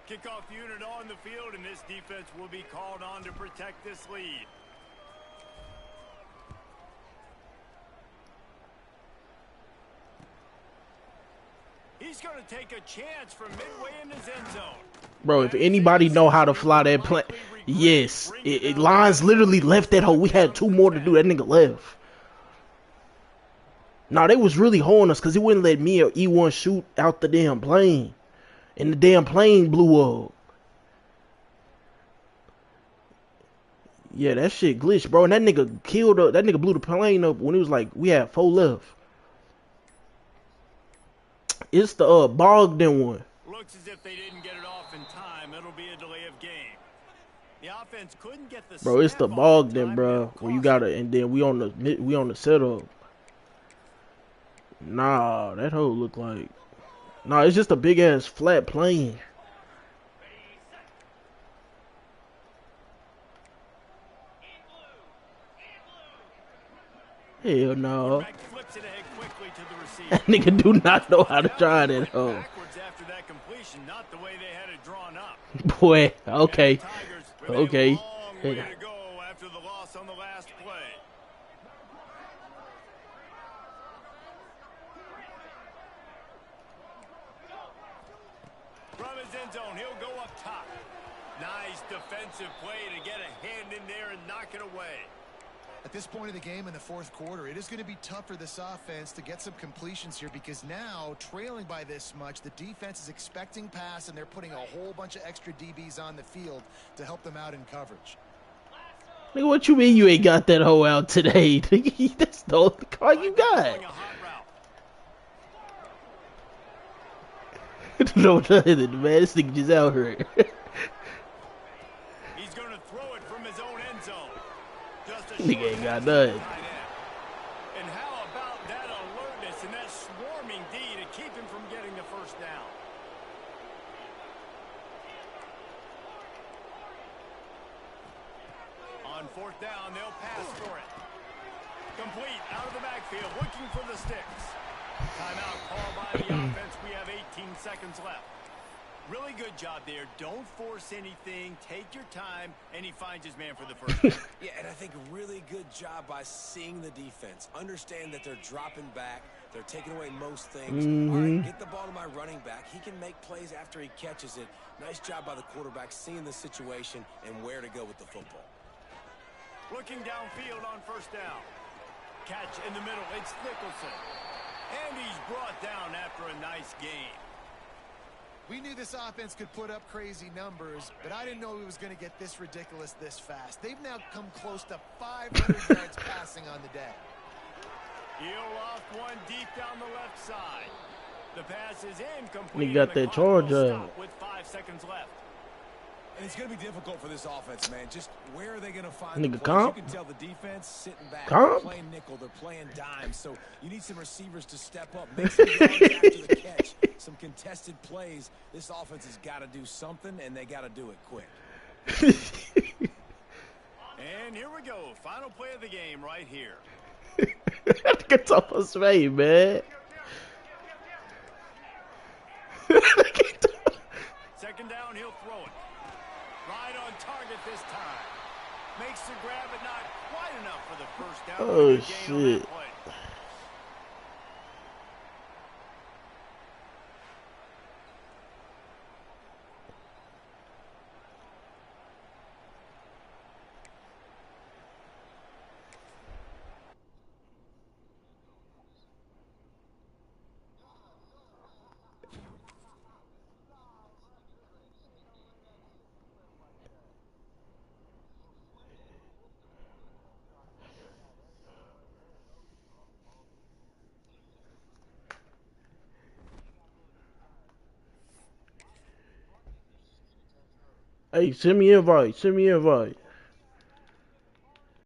Kickoff unit on the field, and this defense will be called on to protect this lead. He's going to take a chance from midway in his end zone. Bro, if anybody know how to fly that plane, yes. It lines literally left that hole. We had 2 more to do. That nigga left. Nah, they was really holding us because he wouldn't let me or E1 shoot out the damn plane. And the damn plane blew up. Yeah, that shit glitched, bro. And that nigga killed up. That nigga blew the plane up when it was like, we had 4 left. It's the Bogdan one. Looks as if they didn't get it off in time. It'll be a delay of game. The offense couldn't get the Bro, it's the snap off in Bogdan, time. bro. It'll Where you cost gotta, and then we on the setup. Nah, that hole look like. Nah, it's just a big ass flat plane. Hell no. Quarterback flips it ahead quickly. quickly to the receiver. That nigga do not know how to try that. Oh, Backwards after that completion, not the way they had it drawn up. boy. Okay. And the Tigers with a Okay. long way to go after the loss on the last play. From his end zone, he'll go up top. Nice defensive play to get a hand in there and knock it away. At this point of the game in the fourth quarter, it is going to be tough for this offense to get some completions here because now, trailing by this much, the defense is expecting pass, and they're putting a whole bunch of extra DBs on the field to help them out in coverage. Nigga, what you mean you ain't got that hoe out today? That's the only car you got. No, nothing, man. This nigga just out here. He's going to throw it from his own end zone. Nigga ain't got nothing. And how about that alertness and that swarming D to keep him from getting the first down? On fourth down, they'll pass for it. Complete out of the backfield, looking for the sticks. Timeout called by the offense. We have 18 seconds left. Really good job there. Don't force anything. Take your time, and he finds his man for the first down. Yeah, and I think a really good job by seeing the defense. Understand that they're dropping back. They're taking away most things. All right, get the ball to my running back. He can make plays after he catches it. Nice job by the quarterback seeing the situation and where to go with the football. Looking downfield on first down. Catch in the middle. It's Nicholson. And he's brought down after a nice game. We knew this offense could put up crazy numbers, but I didn't know it was going to get this ridiculous this fast. They've now come close to 500 yards passing on the day. He'll loft one deep down the left side. The pass is incomplete. He got that charge with 5 seconds left. And it's going to be difficult for this offense, man. Just where are they going to find Nigga, the plays? comp? You can tell the defense sitting back. Comp? They're playing nickel. They're playing dime. So you need some receivers to step up. Make some yards after the catch. Some contested plays. This offense has got to do something, and they got to do it quick. And here we go. Final play of the game right here. Get off his face, man. Second down, he'll throw it. Right on target this time. Makes the grab, but not quite enough for the first down. Oh, Good gain on that shit. play. Hey, send me invite. Send me invite.